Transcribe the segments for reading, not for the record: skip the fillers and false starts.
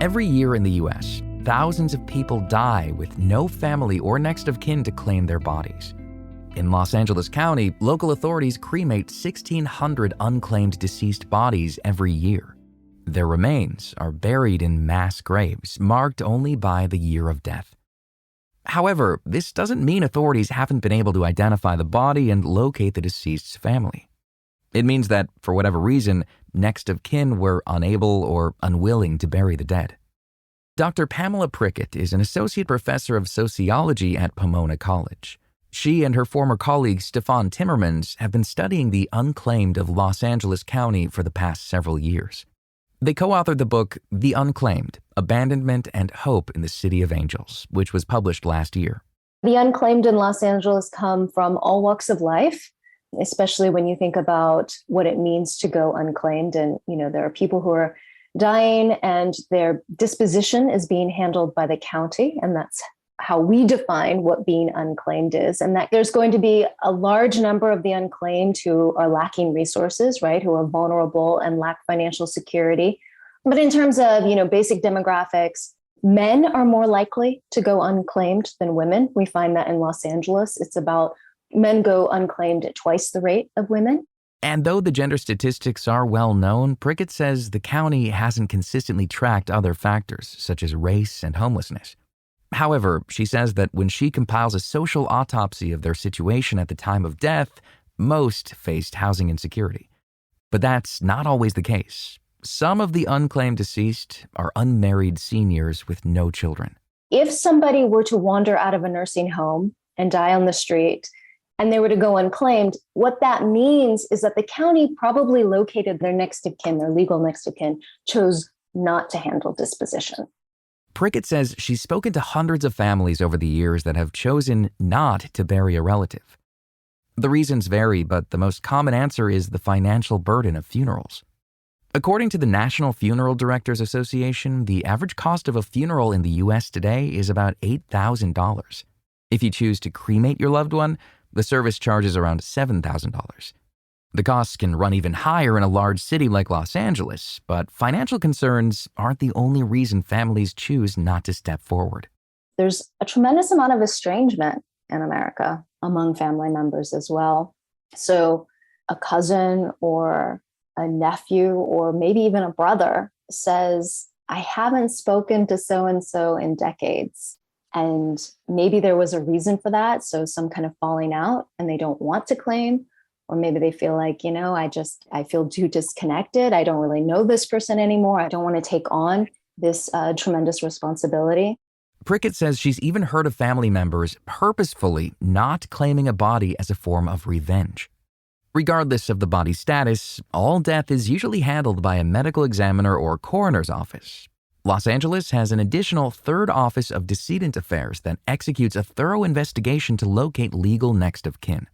Every year in the US, thousands of people die with no family or next of kin to claim their bodies. In Los Angeles County, local authorities cremate 1,600 unclaimed deceased bodies every year. Their remains are buried in mass graves, marked only by the year of death. However, this doesn't mean authorities haven't been able to identify the body and locate the deceased's family. It means that, for whatever reason, next of kin were unable or unwilling to bury the dead. Dr. Pamela Prickett is an associate professor of sociology at Pomona College. She and her former colleague Stefan Timmermans have been studying the unclaimed of Los Angeles County for the past several years. They co-authored the book The Unclaimed: Abandonment and Hope in the City of Angels, which was published last year. The unclaimed in Los Angeles come from all walks of life, especially when you think about what it means to go unclaimed. And, there are people who are dying and their disposition is being handled by the county. And that's how we define what being unclaimed is. And that there's going to be a large number of the unclaimed who are lacking resources, right? Who are vulnerable and lack financial security. But in terms of, basic demographics, men are more likely to go unclaimed than women. We find that in Los Angeles, it's about men go unclaimed at twice the rate of women. And though the gender statistics are well known, Prickett says the county hasn't consistently tracked other factors, such as race and homelessness. However, she says that when she compiles a social autopsy of their situation at the time of death, most faced housing insecurity. But that's not always the case. Some of the unclaimed deceased are unmarried seniors with no children. If somebody were to wander out of a nursing home and die on the street, and they were to go unclaimed, what that means is that the county probably located their next of kin, their legal next of kin, chose not to handle disposition. Prickett says she's spoken to hundreds of families over the years that have chosen not to bury a relative. The reasons vary, but the most common answer is the financial burden of funerals. According to the National Funeral Directors Association, the average cost of a funeral in the U.S. today is about $8,000. If you choose to cremate your loved one, the service charges around $7,000. The costs can run even higher in a large city like Los Angeles, but financial concerns aren't the only reason families choose not to step forward. There's a tremendous amount of estrangement in America among family members as well. So a cousin or a nephew or maybe even a brother says, I haven't spoken to so-and-so in decades. And maybe there was a reason for that. So some kind of falling out and they don't want to claim, or maybe they feel like, I feel too disconnected. I don't really know this person anymore. I don't want to take on this tremendous responsibility. Prickett says she's even heard of family members purposefully not claiming a body as a form of revenge. Regardless of the body's status, all death is usually handled by a medical examiner or coroner's office. Los Angeles has an additional third office of decedent affairs that executes a thorough investigation to locate legal next of kin.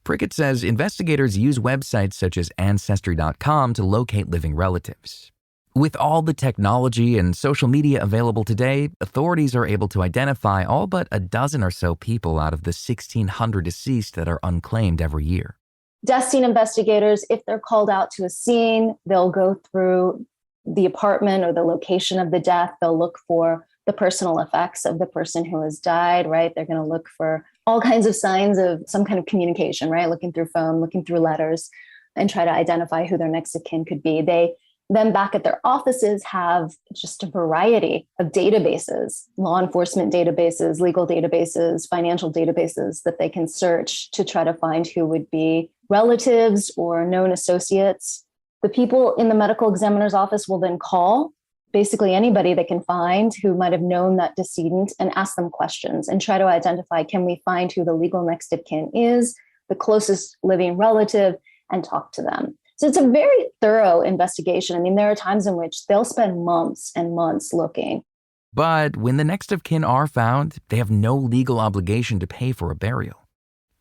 Prickett says investigators use websites such as Ancestry.com to locate living relatives. With all the technology and social media available today, authorities are able to identify all but a dozen or so people out of the 1,600 deceased that are unclaimed every year. Death scene investigators, if they're called out to a scene, they'll go through the apartment or the location of the death. They'll look for the personal effects of the person who has died, right? They're going to look for all kinds of signs of some kind of communication, right? Looking through phone, looking through letters, and try to identify who their next of kin could be. They then back at their offices have just a variety of databases, law enforcement databases, legal databases, financial databases that they can search to try to find who would be relatives or known associates. The people in the medical examiner's office will then call basically anybody they can find who might have known that decedent and ask them questions and try to identify, can we find who the legal next of kin is, the closest living relative, and talk to them. So it's a very thorough investigation. I mean, there are times in which they'll spend months and months looking. But when the next of kin are found, they have no legal obligation to pay for a burial.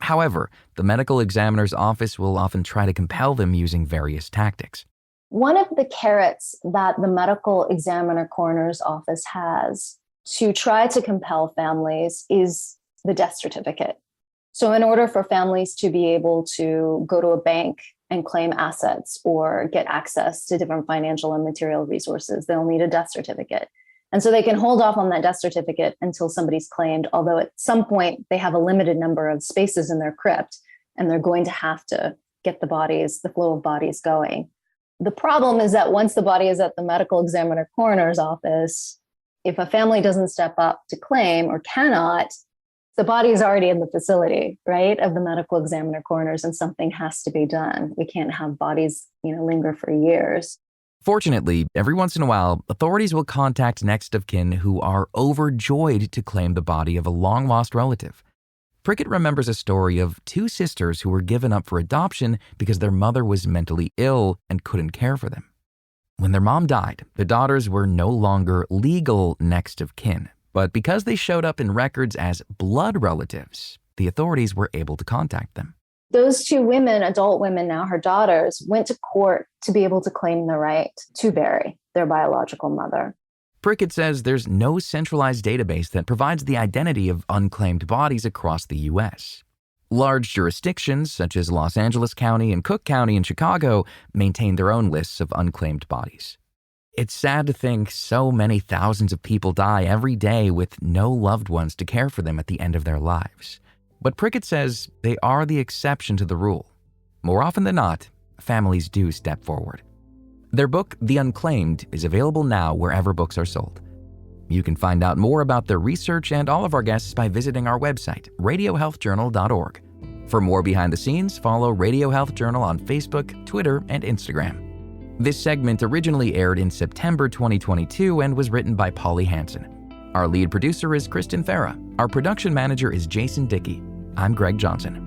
However, the medical examiner's office will often try to compel them using various tactics. One of the carrots that the medical examiner coroner's office has to try to compel families is the death certificate. So in order for families to be able to go to a bank and claim assets or get access to different financial and material resources. They'll need a death certificate. And so they can hold off on that death certificate until somebody's claimed, although at some point they have a limited number of spaces in their crypt, and they're going to have to get the flow of bodies going. The problem is that once the body is at the medical examiner coroner's office, if a family doesn't step up to claim or cannot, the body is already in the facility, right, of the medical examiner coroners, and something has to be done. We can't have bodies, linger for years. Fortunately, every once in a while, authorities will contact next of kin who are overjoyed to claim the body of a long-lost relative. Prickett remembers a story of two sisters who were given up for adoption because their mother was mentally ill and couldn't care for them. When their mom died, the daughters were no longer legal next of kin, but because they showed up in records as blood relatives, the authorities were able to contact them. Those two women, adult women now, her daughters, went to court to be able to claim the right to bury their biological mother. Prickett says there's no centralized database that provides the identity of unclaimed bodies across the U.S. Large jurisdictions, such as Los Angeles County and Cook County in Chicago, maintain their own lists of unclaimed bodies. It's sad to think so many thousands of people die every day with no loved ones to care for them at the end of their lives. But Prickett says they are the exception to the rule. More often than not, families do step forward. Their book, The Unclaimed, is available now wherever books are sold. You can find out more about their research and all of our guests by visiting our website, radiohealthjournal.org. For more behind the scenes, follow Radio Health Journal on Facebook, Twitter, and Instagram. This segment originally aired in September 2022 and was written by Polly Hansen. Our lead producer is Kristen Farah. Our production manager is Jason Dickey. I'm Greg Johnson.